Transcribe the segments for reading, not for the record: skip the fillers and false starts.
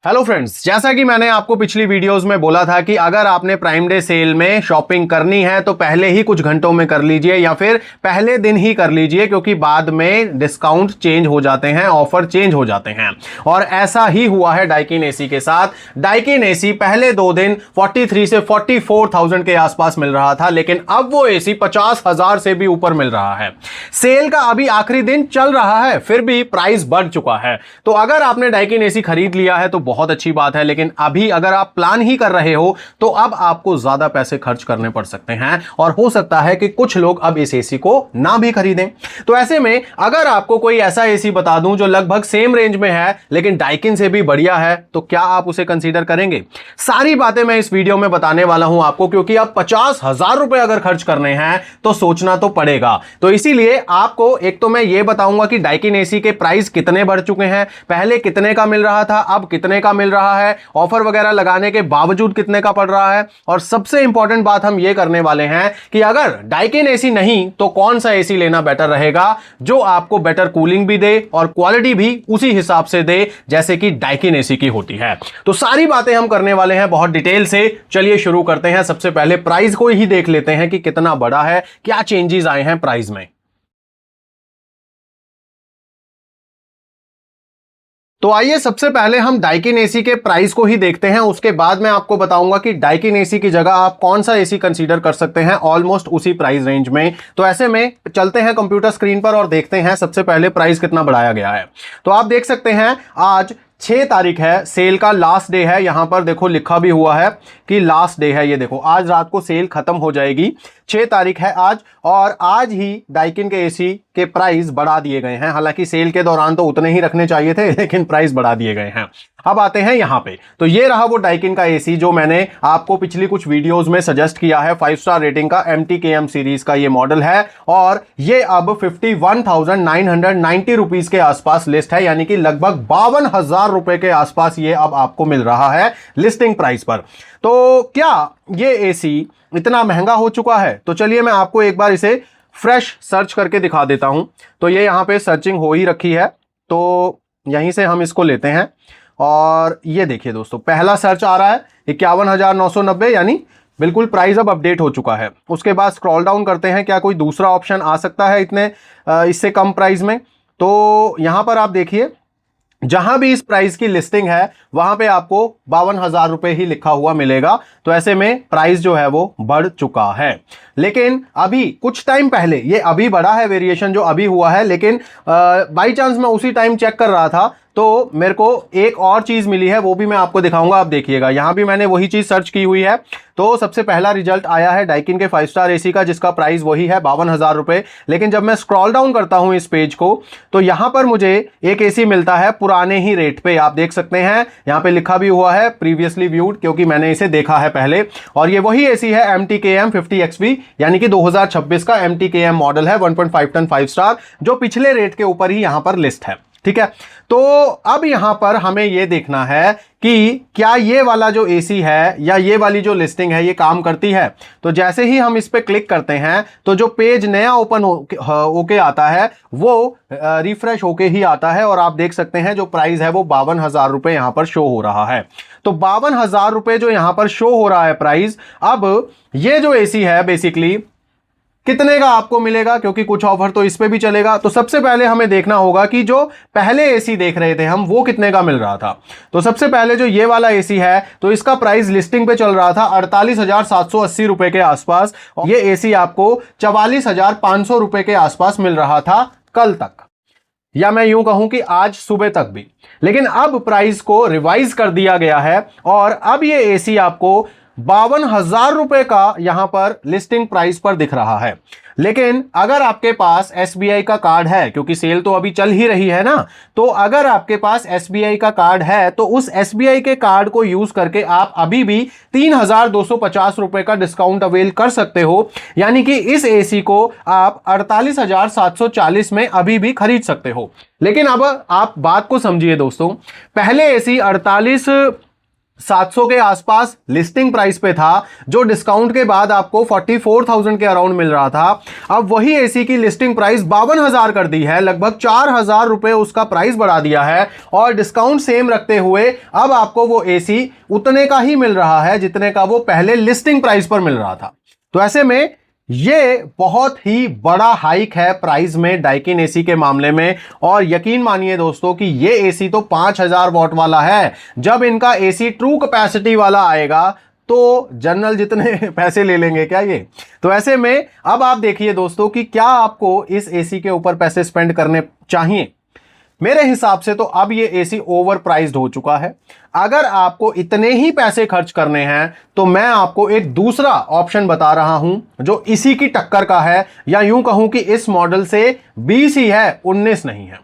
Hello friends, जैसा कि मैंने आपको पिछली वीडियोस में बोला था कि अगर आपने प्राइम डे सेल में शॉपिंग करनी है तो पहले ही कुछ घंटों में कर लीजिए या फिर पहले दिन ही कर लीजिए, क्योंकि बाद में डिस्काउंट चेंज हो जाते हैं, ऑफर चेंज हो जाते हैं। और ऐसा ही हुआ है डाइकिन एसी के साथ। डाइकिन एसी पहले 2 दिन 43 से 44,000 के आसपास मिल रहा था, लेकिन अब वो एसी 50,000 से भी ऊपर मिल रहा है। सेल का अभी आखिरी दिन चल रहा है, फिर भी प्राइस बढ़ चुका है। तो अगर आपने डाइकिन एसी खरीद लिया है तो बहुत अच्छी बात है, लेकिन अभी अगर आप प्लान ही कर रहे हो तो अब आपको ज्यादा पैसे खर्च करने पड़ सकते हैं और हो सकता है कि कुछ लोग अब इस एसी को ना भी खरीदें। तो ऐसे में अगर आपको कोई ऐसा एसी बता दूं जो लगभग सेम रेंज में है लेकिन डाइकिन से भी बढ़िया है, तो क्या आप उसे कंसीडर करेंगे? सारी बातें मैं इस वीडियो में बताने वाला हूं आपको, क्योंकि अब 50,000 रुपए अगर खर्च करने हैं तो सोचना तो पड़ेगा। तो इसीलिए आपको एक तो मैं यह बताऊंगा कि डाइकिन एसी के प्राइस कितने बढ़ चुके हैं, पहले कितने का मिल रहा था, अब कितने का मिल रहा है, ऑफर वगैरह लगाने के बावजूद कितने का पड़ रहा है। और सबसे इंपॉर्टेंट बात हम यह करने वाले हैं कि अगर डाइकिन एसी नहीं तो कौन सा एसी लेना बेटर रहेगा जो आपको बेटर कूलिंग भी दे और क्वालिटी भी उसी हिसाब से दे जैसे कि डाइकिन एसी की होती है। तो सारी बातें हम करने वाले हैं बहुत डिटेल से। चलिए शुरू करते हैं। सबसे पहले प्राइस को ही देख लेते हैं कि कितना बड़ा है, क्या चेंजेस आए हैं प्राइस में। तो आइए सबसे पहले हम डाइकिन एसी के प्राइस को ही देखते हैं, उसके बाद मैं आपको बताऊंगा कि डाइकिन एसी की जगह आप कौन सा एसी कंसीडर कर सकते हैं ऑलमोस्ट उसी प्राइस रेंज में। तो ऐसे में चलते हैं कंप्यूटर स्क्रीन पर और देखते हैं सबसे पहले प्राइस कितना बढ़ाया गया है। तो आप देख सकते हैं आज 6 तारीख है, सेल का लास्ट डे है। यहां पर देखो लिखा भी हुआ है कि लास्ट डे है। ये देखो आज रात को सेल खत्म हो जाएगी, 6 तारीख है आज। और आज ही डाइकिन के एसी के प्राइस बढ़ा दिए गए हैं। हालांकि सेल के दौरान तो उतने ही रखने चाहिए थे, लेकिन प्राइस बढ़ा दिए गए हैं। अब आते हैं यहां पे। तो ये रहा वो डाइकिन का एसी जो मैंने आपको पिछली कुछ वीडियोस में सजेस्ट किया है। 5 स्टार रेटिंग का MTKM सीरीज का ये मॉडल है और ये अब 51,990 रुपीज के आसपास लिस्ट है, यानी कि लगभग 52,000 रुपए के आसपास ये अब आपको मिल रहा है लिस्टिंग प्राइस पर। तो क्या ये एसी इतना महंगा हो चुका है? तो चलिए मैं आपको एक बार इसे फ्रेश सर्च करके दिखा देता हूं। तो ये यहां पे सर्चिंग हो ही रखी है, तो यहीं से हम इसको लेते हैं। और ये देखिए दोस्तों, पहला सर्च आ रहा है 51,990, यानी बिल्कुल प्राइस अब अपडेट हो चुका है। उसके बाद स्क्रॉल डाउन करते हैं, क्या कोई दूसरा ऑप्शन आ सकता है इतने इससे कम प्राइस में? तो यहां पर आप देखिए जहां भी इस प्राइस की लिस्टिंग है वहां पे आपको 52,000 रुपए ही लिखा हुआ मिलेगा। तो ऐसे में प्राइस जो है वो बढ़ चुका है। लेकिन अभी कुछ टाइम पहले, ये अभी बढ़ा है, वेरिएशन जो अभी हुआ है, लेकिन बाई चांस मैं उसी टाइम चेक कर रहा था तो मेरे को एक और चीज मिली है, वो भी मैं आपको दिखाऊंगा। आप देखिएगा यहां भी मैंने वही चीज सर्च की हुई है। तो सबसे पहला रिजल्ट आया है डाइकिन के 5 स्टार एसी का, जिसका प्राइस वही है 52,000 रुपए। लेकिन जब मैं स्क्रॉल डाउन करता हूं इस पेज को तो यहां पर मुझे एक एसी मिलता है पुराने ही रेट पे। आप देख सकते हैं यहां पे लिखा भी हुआ है प्रीवियसली व्यूड, क्योंकि मैंने इसे देखा है पहले। और ये वही एसी है MTKM 50XB, यानी कि 2026 का MTKM मॉडल है, 1.5 टन 5 स्टार, जो पिछले रेट के ऊपर ही यहां पर लिस्ट है। ठीक है, तो अब यहां पर हमें यह देखना है कि क्या ये वाला जो एसी है या ये वाली जो लिस्टिंग है ये काम करती है। तो जैसे ही हम इस पे क्लिक करते हैं तो जो पेज नया ओपन होके आता है वो रिफ्रेश होके ही आता है। और आप देख सकते हैं जो प्राइस है वो 52,000 रुपए यहां पर शो हो रहा है। तो 52,000 रुपए जो यहां पर शो हो रहा है प्राइस, अब ये जो एसी है बेसिकली कितने का आपको मिलेगा, क्योंकि कुछ ऑफर तो इस पे भी चलेगा। तो सबसे पहले हमें देखना होगा कि जो पहले एसी देख रहे थे हम वो कितने का मिल रहा था। तो सबसे पहले जो ये वाला एसी है तो इसका प्राइस लिस्टिंग पे चल रहा था 48,780 रुपए के आसपास। ये एसी आपको 44,500 रुपए के आसपास मिल रहा था कल तक, या मैं यूं कहूं कि आज सुबह तक भी। लेकिन अब प्राइस को रिवाइज कर दिया गया है और अब ये एसी आपको 52,000 रुपए का यहां पर लिस्टिंग प्राइस पर दिख रहा है। लेकिन अगर आपके पास SBI का कार्ड है, क्योंकि सेल तो अभी चल ही रही है ना, तो अगर आपके पास SBI का कार्ड है तो उस SBI के कार्ड को यूज करके आप अभी भी 3,250 रुपए का डिस्काउंट अवेल कर सकते हो। यानी कि इस एसी को आप 48,740 में अभी भी खरीद सकते हो। लेकिन अब आप बात को समझिए दोस्तों, पहले एसी 700 के आसपास लिस्टिंग प्राइस पे था, जो डिस्काउंट के बाद आपको 44,000 के अराउंड मिल रहा था। अब वही एसी की लिस्टिंग प्राइस 52,000 कर दी है, लगभग 4,000 रुपए उसका प्राइस बढ़ा दिया है, और डिस्काउंट सेम रखते हुए अब आपको वो एसी उतने का ही मिल रहा है जितने का वो पहले लिस्टिंग प्राइस पर मिल रहा था। तो ऐसे में ये बहुत ही बड़ा हाइक है प्राइस में डाइकिन एसी के मामले में। और यकीन मानिए दोस्तों कि ये एसी तो 5,000 वॉट वाला है। जब इनका एसी ट्रू कैपेसिटी वाला आएगा तो जनरल जितने पैसे ले लेंगे क्या ये। तो ऐसे में अब आप देखिए दोस्तों कि क्या आपको इस एसी के ऊपर पैसे स्पेंड करने चाहिए। मेरे हिसाब से तो अब ये एसी ओवर प्राइस्ड हो चुका है। अगर आपको इतने ही पैसे खर्च करने हैं तो मैं आपको एक दूसरा ऑप्शन बता रहा हूं जो इसी की टक्कर का है, या यूं कहूं कि इस मॉडल से 20 ही है, 19 नहीं है।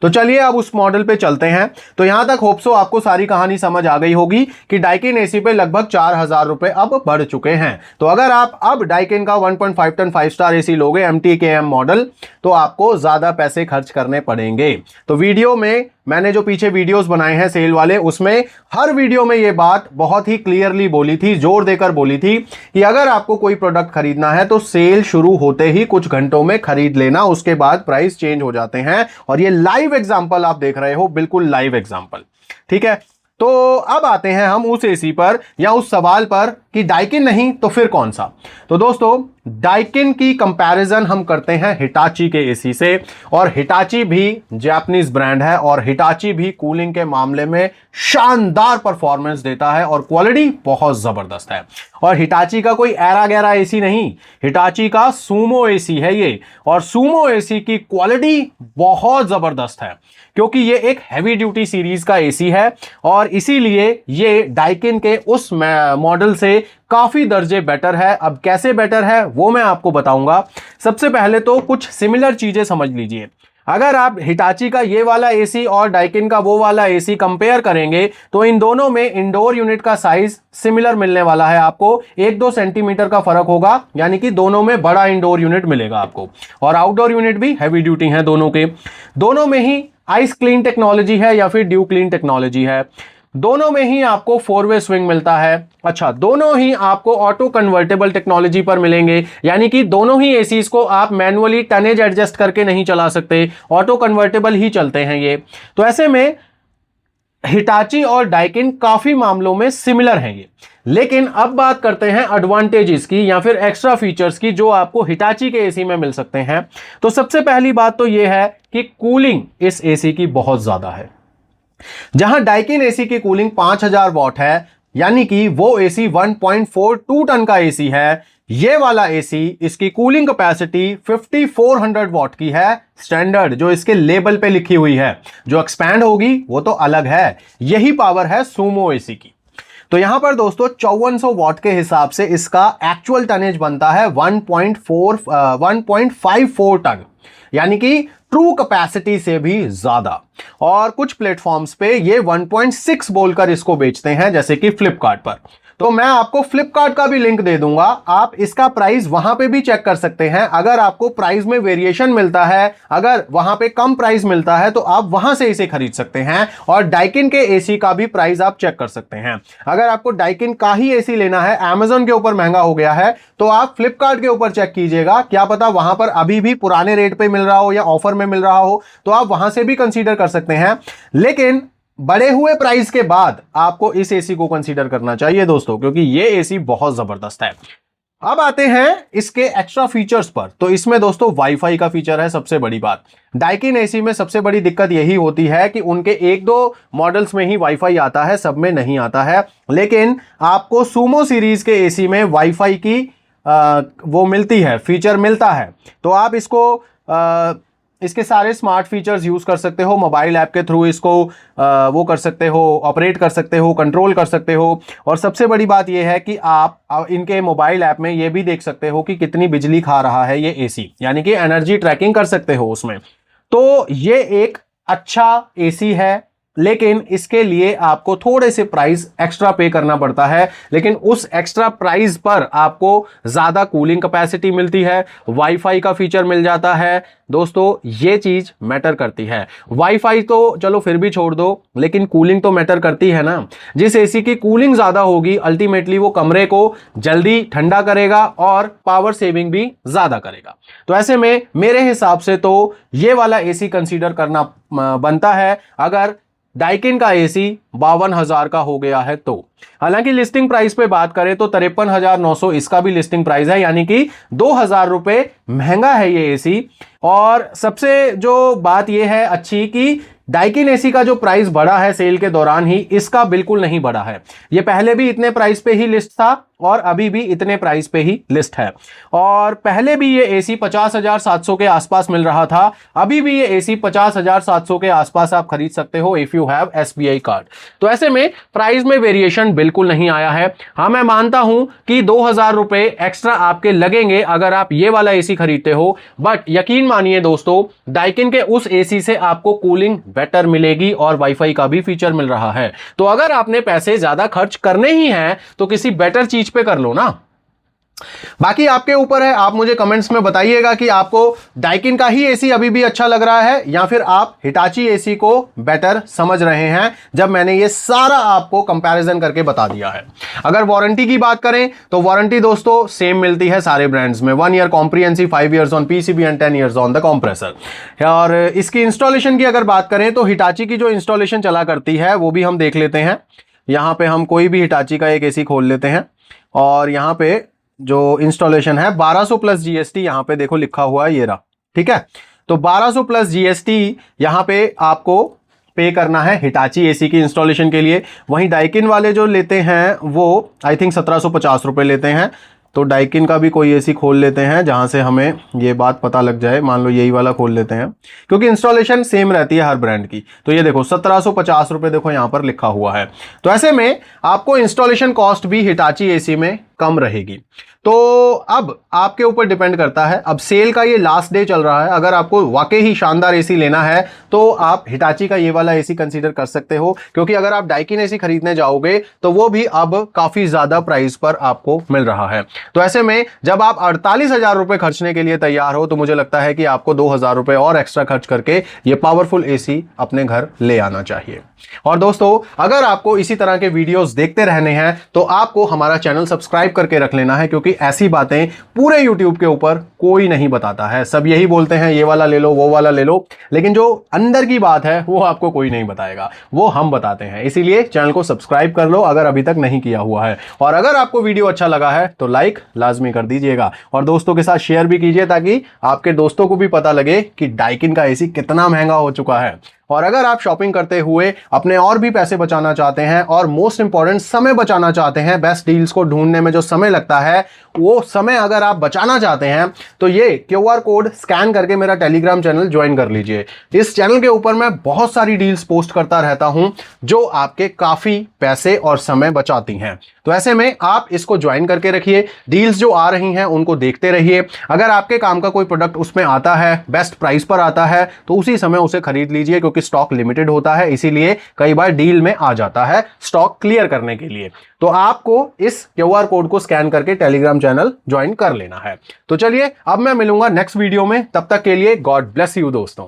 तो चलिए अब उस मॉडल पे चलते हैं। तो यहां तक होप सो आपको सारी कहानी समझ आ गई होगी कि डाइकिन एसी पे लगभग 4,000 रुपए अब बढ़ चुके हैं। तो अगर आप अब डाइकिन का 1.5 टन 5 स्टार एसी लोगे MTKM मॉडल तो आपको ज्यादा पैसे खर्च करने पड़ेंगे। तो वीडियो में मैंने जो पीछे वीडियोस बनाए हैं सेल वाले, उसमें हर वीडियो में ये बात बहुत ही क्लियरली बोली थी, जोर देकर बोली थी कि अगर आपको कोई प्रोडक्ट खरीदना है तो सेल शुरू होते ही कुछ घंटों में खरीद लेना, उसके बाद प्राइस चेंज हो जाते हैं। और ये लाइव एग्जांपल आप देख रहे हो, बिल्कुल लाइव एग्जांपल, ठीक है। तो अब आते हैं हम उस एसी पर या उस सवाल पर कि डाइकिन नहीं तो फिर कौन सा। तो दोस्तों डाइकिन की कंपैरिजन हम करते हैं हिटाची के एसी से, और हिटाची भी जापानीज ब्रांड है और हिटाची भी कूलिंग के मामले में शानदार परफॉर्मेंस देता है और क्वालिटी बहुत जबरदस्त है। और हिटाची का कोई एरा गैरा एसी नहीं, हिटाची का सूमो एसी है ये, और सूमो एसी की क्वालिटी बहुत जबरदस्त है क्योंकि ये एक हैवी ड्यूटी सीरीज का एसी है, और इसीलिए ये डाइकिन के उस मॉडल से काफी दर्जे बेटर है। अब कैसे बेटर है वो मैं आपको बताऊंगा। सबसे पहले तो कुछ सिमिलर चीजें समझ लीजिए। अगर आप हिटाची का ये वाला एसी और डाइकिन का वो वाला एसी कंपेयर करेंगे तो इन दोनों में इंडोर यूनिट का साइज सिमिलर मिलने वाला है आपको, 1-2 सेंटीमीटर का फर्क होगा, यानी कि दोनों में बड़ा इंडोर यूनिट मिलेगा आपको, और आउटडोर यूनिट भी हैवी ड्यूटी है दोनों के। दोनों में ही आइस क्लीन टेक्नोलॉजी है या फिर ड्यू क्लीन टेक्नोलॉजी है। दोनों में ही आपको 4-वे स्विंग मिलता है। अच्छा, दोनों ही आपको ऑटो कन्वर्टेबल टेक्नोलॉजी पर मिलेंगे, यानी कि दोनों ही एसीज को आप मैनुअली टनेज एडजस्ट करके नहीं चला सकते, ऑटो कन्वर्टेबल ही चलते हैं ये। तो ऐसे में हिटाची और डाइकिन काफी मामलों में सिमिलर हैं ये। लेकिन अब बात करते हैं एडवांटेजेस की या फिर एक्स्ट्रा फीचर्स की जो आपको हिटाची के एसी में मिल सकते हैं। तो सबसे पहली बात तो यह है कि कूलिंग इस एसी की बहुत ज्यादा है। जहां डाइकिन एसी की कूलिंग 5,000 वॉट है, यानी कि वो एसी 1.42 टन का एसी है, ये वाला एसी इसकी कूलिंग कैपेसिटी 5400 वॉट की है स्टैंडर्ड, जो इसके लेबल पे लिखी हुई है। जो एक्सपैंड होगी वो तो अलग है। यही पावर है सूमो एसी की। तो यहां पर दोस्तों 5400 वॉट के हिसाब से इसका एक्चुअल टनेज बनता है 1.54 टन, यानी कि ट्रू कैपेसिटी से भी ज्यादा। और कुछ प्लेटफॉर्म्स पे ये 1.6 बोलकर इसको बेचते हैं, जैसे कि फ्लिपकार्ट पर। तो मैं आपको फ्लिपकार्ट का भी लिंक दे दूंगा, आप इसका प्राइस वहां पे भी चेक कर सकते हैं। अगर आपको प्राइस में वेरिएशन मिलता है, अगर वहां पे कम प्राइस मिलता है तो आप वहां से इसे खरीद सकते हैं। और डाइकिन के एसी का भी प्राइस आप चेक कर सकते हैं। अगर आपको डाइकिन का ही एसी लेना है, अमेजन के ऊपर महंगा हो गया है, तो आप फ्लिपकार्ट के ऊपर चेक कीजिएगा, क्या पता वहां पर अभी भी पुराने रेट पे मिल रहा हो या ऑफर में मिल रहा हो, तो आप वहां से भी कंसीडर कर सकते हैं। लेकिन बढ़े हुए प्राइस के बाद आपको इस एसी को कंसीडर करना चाहिए दोस्तों, क्योंकि ये एसी बहुत जबरदस्त है। अब आते हैं इसके एक्स्ट्रा फीचर्स पर। तो इसमें दोस्तों वाईफाई का फीचर है सबसे बड़ी बात। डाइकिन एसी में सबसे बड़ी दिक्कत यही होती है कि उनके 1-2 मॉडल्स में ही वाईफाई आता है, सब में नहीं आता है। लेकिन आपको सूमो सीरीज के एसी में वाईफाई की वो मिलती है, फीचर मिलता है। तो आप इसको इसके सारे स्मार्ट फीचर्स यूज कर सकते हो, मोबाइल ऐप के थ्रू इसको वो कर सकते हो, ऑपरेट कर सकते हो, कंट्रोल कर सकते हो। और सबसे बड़ी बात यह है कि आप इनके मोबाइल ऐप में ये भी देख सकते हो कि कितनी बिजली खा रहा है ये एसी, यानी कि एनर्जी ट्रैकिंग कर सकते हो उसमें। तो ये एक अच्छा एसी है, लेकिन इसके लिए आपको थोड़े से प्राइस एक्स्ट्रा पे करना पड़ता है, लेकिन उस एक्स्ट्रा प्राइस पर आपको ज्यादा कूलिंग कैपेसिटी मिलती है, वाईफाई का फीचर मिल जाता है। दोस्तों ये चीज मैटर करती है। वाईफाई तो चलो फिर भी छोड़ दो, लेकिन कूलिंग तो मैटर करती है ना। जिस एसी की कूलिंग ज्यादा होगी अल्टीमेटली वो कमरे को जल्दी ठंडा करेगा और पावर सेविंग भी ज्यादा करेगा। तो ऐसे में मेरे हिसाब से तो ये वाला एसी कंसीडर करना बनता है अगर डाइकिन का एसी 52,000 का हो गया है तो। हालांकि लिस्टिंग प्राइस पे बात करें तो 53,900 इसका भी लिस्टिंग प्राइस है, यानी कि 2,000 रुपए महंगा है ये एसी। और सबसे जो बात ये है अच्छी कि डाइकिन एसी का जो प्राइस बढ़ा है सेल के दौरान ही, इसका बिल्कुल नहीं बढ़ा है। ये पहले भी इतने प्राइस पे ही लिस्ट था और अभी भी इतने प्राइस पे ही लिस्ट है। और पहले भी ये एसी 50,700 के आसपास मिल रहा था, अभी भी ये एसी 50,700 के आसपास आप खरीद सकते हो if you have SBI card. तो ऐसे में प्राइस में वेरिएशन बिल्कुल नहीं आया है। हाँ मैं मानता हूं कि 2,000 रुपए एक्स्ट्रा आपके लगेंगे अगर आप ये वाला एसी खरीदते हो, बट यकीन मानिए दोस्तों डाइकिन के उस एसी से आपको कूलिंग बेटर मिलेगी और वाईफाई का भी फीचर मिल रहा है। तो अगर आपने पैसे ज्यादा खर्च करने ही हैं तो किसी बेटर चीज पे कर लो ना। बाकी आपके ऊपर है, आप मुझे कमेंट्स में बताइएगा कि आपको डाइकिन का ही एसी अभी भी अच्छा लग रहा है या फिर आप हिटाची एसी को बेटर समझ रहे हैं, जब मैंने ये सारा आपको कंपैरिजन करके बता दिया है। अगर वारंटी की बात करें तो वारंटी दोस्तों सेम मिलती है सारे ब्रांड्स में, 1 year comprehensive, 5 years on PCB and 10 years on the compressor. और इसकी इंस्टॉलेशन की अगर बात करें तो हिटाची की जो इंस्टॉलेशन चला करती है वो भी हम देख लेते हैं। यहां पे हम कोई भी हिटाची का एक एसी खोल लेते हैं और यहां पे जो इंस्टॉलेशन है 1200 प्लस जीएसटी यहां पे देखो लिखा हुआ है, ये रहा, ठीक है। तो 1200 प्लस जीएसटी यहां पे आपको पे करना है हिटाची एसी की इंस्टॉलेशन के लिए। वहीं डाइकिन वाले जो लेते हैं वो आई थिंक 1750 रुपए लेते हैं। तो डाइकिन का भी कोई एसी खोल लेते हैं जहां से हमें ये बात पता लग जाए। मान लो यही वाला खोल लेते हैं क्योंकि इंस्टॉलेशन सेम रहती है हर ब्रांड की। तो ये देखो 1750 रुपए देखो यहां पर लिखा हुआ है। तो ऐसे में आपको इंस्टॉलेशन कॉस्ट भी हिटाची एसी में कम रहेगी। तो अब आपके ऊपर डिपेंड करता है, अब सेल का ये लास्ट डे चल रहा है, अगर आपको वाकई ही शानदार एसी लेना है तो आप हिटाची का ये वाला एसी कंसीडर कर सकते हो, क्योंकि अगर आप डाइकिन एसी खरीदने जाओगे तो वो भी अब काफी ज्यादा प्राइस पर आपको मिल रहा है। तो ऐसे में जब आप 48,000 रुपए खर्चने के लिए तैयार हो तो मुझे लगता है कि आपको 2,000 रुपए और एक्स्ट्रा खर्च करके ये पावरफुल एसी अपने घर ले आना चाहिए। और दोस्तों अगर आपको इसी तरह के वीडियोस देखते रहने हैं तो आपको हमारा चैनल सब्सक्राइब करके रख लेना है, क्योंकि ऐसी बातें पूरे YouTube के ऊपर कोई नहीं बताता है। सब यही बोलते हैं ये वाला ले लो वो वाला ले लो, लेकिन जो अंदर की बात है वो आपको कोई नहीं बताएगा, वो हम बताते हैं। इसीलिए चैनल को सब्सक्राइब कर लो अगर अभी तक नहीं किया हुआ है। और अगर आपको वीडियो अच्छा लगा है तो लाइक लाजमी कर दीजिएगा और दोस्तों के साथ शेयर भी कीजिए, ताकि आपके दोस्तों को भी पता लगे कि डाइकिन का एसी कितना महंगा हो चुका है। और अगर आप शॉपिंग करते हुए अपने और भी पैसे बचाना चाहते हैं और मोस्ट इंपॉर्टेंट समय बचाना चाहते हैं, बेस्ट डील्स को ढूंढने में जो समय लगता है वो समय अगर आप बचाना चाहते हैं तो ये क्यूआर कोड स्कैन करके मेरा टेलीग्राम चैनल ज्वाइन कर लीजिए। इस चैनल के ऊपर मैं बहुत सारी डील्स पोस्ट करता रहता हूं जो आपके काफी पैसे और समय बचाती हैं। तो ऐसे में आप इसको ज्वाइन करके रखिए, डील्स जो आ रही हैं उनको देखते रहिए। अगर आपके काम का कोई प्रोडक्ट उसमें आता है, बेस्ट प्राइस पर आता है, तो उसी समय उसे खरीद लीजिए, क्योंकि स्टॉक लिमिटेड होता है, इसीलिए कई बार डील में आ जाता है स्टॉक क्लियर करने के लिए। तो आपको इस क्यूआर कोड को स्कैन करके टेलीग्राम चैनल ज्वाइन कर लेना है। तो चलिए अब मैं मिलूंगा नेक्स्ट वीडियो में, तब तक के लिए गॉड ब्लेस यू दोस्तों।